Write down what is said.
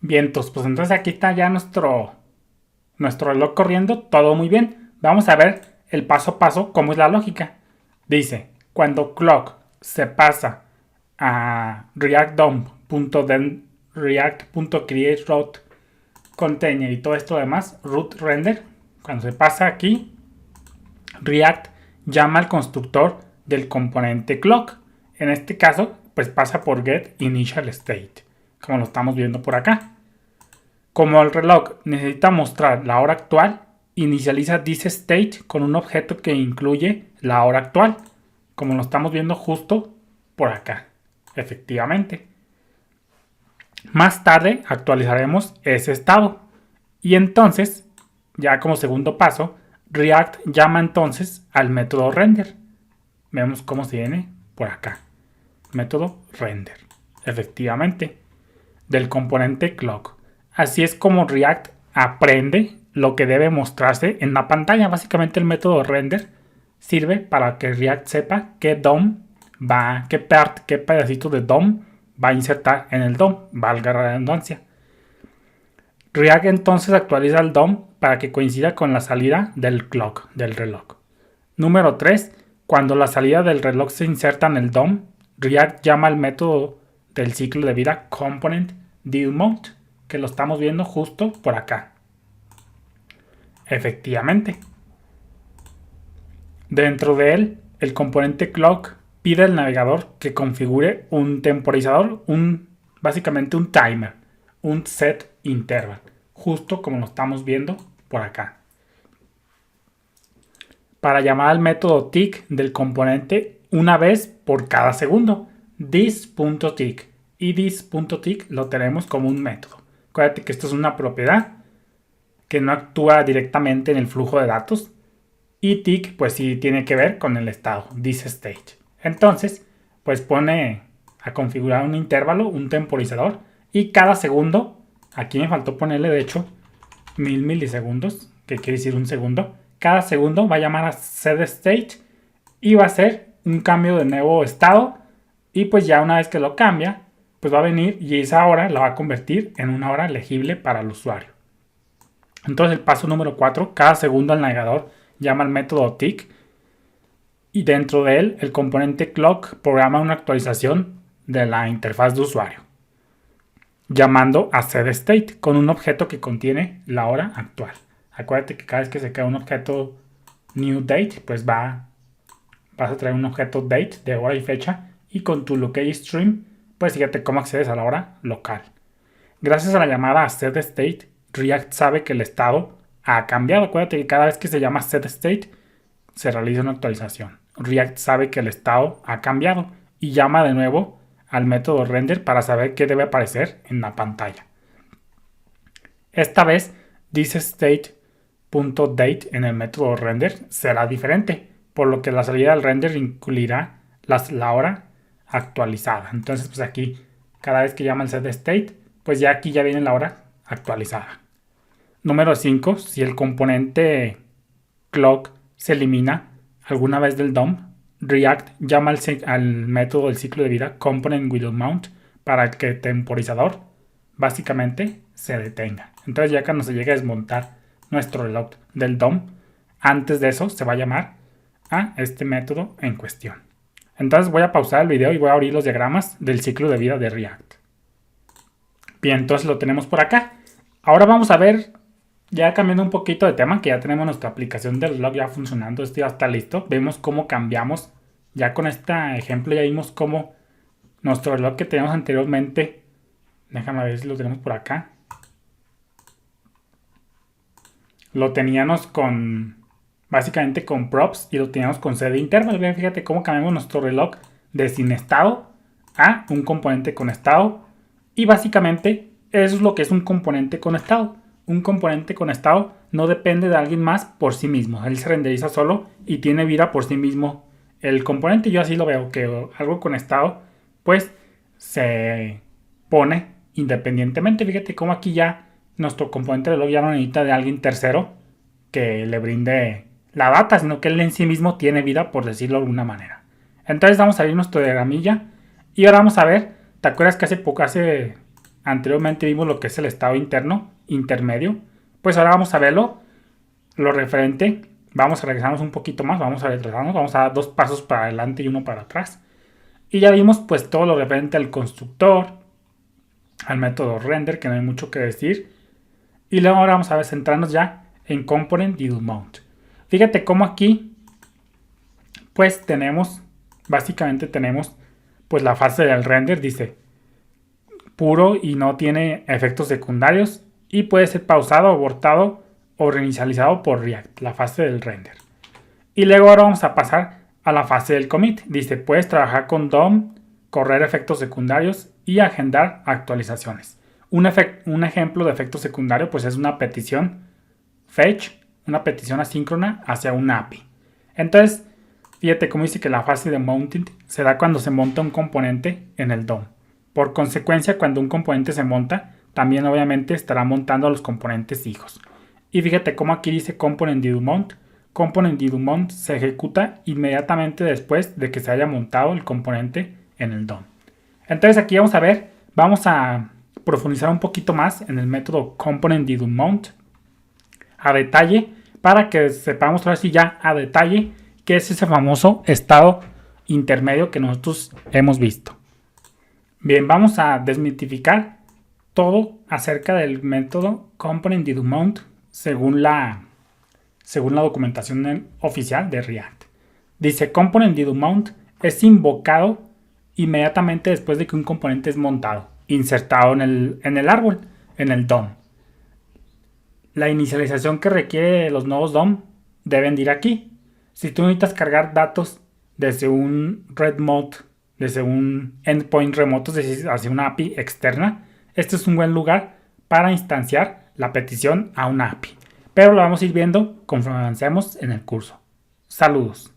Vientos, pues entonces aquí está ya nuestro reloj corriendo, todo muy bien. Vamos a ver el paso a paso cómo es la lógica. Dice, cuando clock se pasa a react.dom.then react.create root container y todo esto demás, root render, cuando se pasa aquí, React llama al constructor del componente clock. En este caso, pues pasa por getInitialState, como lo estamos viendo por acá. Como el reloj necesita mostrar la hora actual, inicializa thisState con un objeto que incluye la hora actual, como lo estamos viendo justo por acá, efectivamente. Más tarde actualizaremos ese estado. Y entonces, ya como segundo paso, React llama entonces al método render. Vemos cómo se viene por acá. Método render. Efectivamente. Del componente clock. Así es como React aprende lo que debe mostrarse en la pantalla. Básicamente el método render sirve para que React sepa qué DOM va, qué pedacito de DOM va a insertar en el DOM, valga la redundancia. React entonces actualiza el DOM para que coincida con la salida del clock, del reloj. Número 3. Cuando la salida del reloj se inserta en el DOM, React llama al método del ciclo de vida component DealMount, que lo estamos viendo justo por acá. Efectivamente. Dentro de él, el componente clock pide al navegador que configure un temporizador, básicamente un timer, un set interval, justo como lo estamos viendo por acá. Para llamar al método tick del componente una vez por cada segundo, this.tick, y this.tick lo tenemos como un método. Acuérdate que esto es una propiedad que no actúa directamente en el flujo de datos, y tick pues sí tiene que ver con el estado, thisState. Entonces pues pone a configurar un intervalo, un temporizador, y cada segundo, aquí me faltó ponerle de hecho 1000 milisegundos, que quiere decir un segundo. Cada segundo va a llamar a setState y va a hacer un cambio de nuevo estado, y pues ya una vez que lo cambia, pues va a venir y esa hora la va a convertir en una hora legible para el usuario. Entonces el paso número 4, cada segundo el navegador llama al método tick y dentro de él el componente clock programa una actualización de la interfaz de usuario, llamando a setState con un objeto que contiene la hora actual. Acuérdate que cada vez que se crea un objeto newDate, pues vas a traer un objeto date de hora y fecha, y con tu locateStream, pues fíjate cómo accedes a la hora local. Gracias a la llamada a setState, React sabe que el estado ha cambiado. Acuérdate que cada vez que se llama setState, se realiza una actualización. React sabe que el estado ha cambiado y llama de nuevo al método render para saber qué debe aparecer en la pantalla. Esta vez, thisState.date en el método render será diferente, por lo que la salida del render incluirá la hora actualizada. Entonces, pues aquí, cada vez que llama el setState, pues ya aquí ya viene la hora actualizada. Número 5. Si el componente clock se elimina alguna vez del DOM, React llama al método del ciclo de vida componentWidthMount para que el temporizador básicamente se detenga. Entonces ya cuando se llegue a desmontar nuestro reloj del DOM, antes de eso se va a llamar a este método en cuestión. Entonces voy a pausar el video y voy a abrir los diagramas del ciclo de vida de React. Bien, entonces lo tenemos por acá. Ahora vamos a ver, ya cambiando un poquito de tema, que ya tenemos nuestra aplicación del reloj ya funcionando, esto ya está listo. Vemos cómo cambiamos, ya con este ejemplo ya vimos cómo nuestro reloj que teníamos anteriormente, déjame ver si lo tenemos por acá. Lo teníamos básicamente con props y lo teníamos con set interval. Bien, fíjate cómo cambiamos nuestro reloj de sin estado a un componente con estado. Y básicamente eso es lo que es un componente con estado. Un componente con estado no depende de alguien más por sí mismo. Él se renderiza solo y tiene vida por sí mismo. El componente yo así lo veo, que algo con estado pues se pone independientemente. Fíjate cómo aquí ya nuestro componente de reloj ya no necesita de alguien tercero que le brinde la data, sino que él en sí mismo tiene vida, por decirlo de alguna manera. Entonces vamos a abrir nuestro diagramilla y ahora vamos a ver, ¿te acuerdas que hace Anteriormente vimos lo que es el estado interno, intermedio. Pues ahora vamos a verlo, lo referente. Vamos a regresarnos un poquito más, vamos a retrasarnos, vamos a dar 2 pasos para adelante y 1 para atrás. Y ya vimos pues todo lo referente al constructor, al método render, que no hay mucho que decir. Y luego ahora vamos a centrarnos ya en component DDoM mount. Fíjate cómo aquí pues básicamente tenemos pues la fase del render, dice puro y no tiene efectos secundarios y puede ser pausado, abortado o reinicializado por React, la fase del render. Y luego ahora vamos a pasar a la fase del commit. Dice, puedes trabajar con DOM, correr efectos secundarios y agendar actualizaciones. Un ejemplo de efecto secundario pues es una petición fetch, una petición asíncrona hacia una API. Entonces, fíjate cómo dice que la fase de mounting se da cuando se monta un componente en el DOM. Por consecuencia, cuando un componente se monta, también obviamente estará montando los componentes hijos. Y fíjate cómo aquí dice component DDoM mount. Component DDoM mount se ejecuta inmediatamente después de que se haya montado el componente en el DOM. Entonces aquí vamos a profundizar un poquito más en el método component DDoM mount a detalle para que sepamos ahora sí ya a detalle qué es ese famoso estado intermedio que nosotros hemos visto. Bien, vamos a desmitificar todo acerca del método component DDoM mount según la documentación oficial de React. Dice component DDoM mount es invocado inmediatamente después de que un componente es montado, insertado en el árbol, en el DOM. La inicialización que requiere los nodos DOM deben de ir aquí. Si tú necesitas cargar datos desde un remote, desde un endpoint remoto, es decir, hacia una API externa, este es un buen lugar para instanciar la petición a una API. Pero lo vamos a ir viendo conforme avancemos en el curso. Saludos.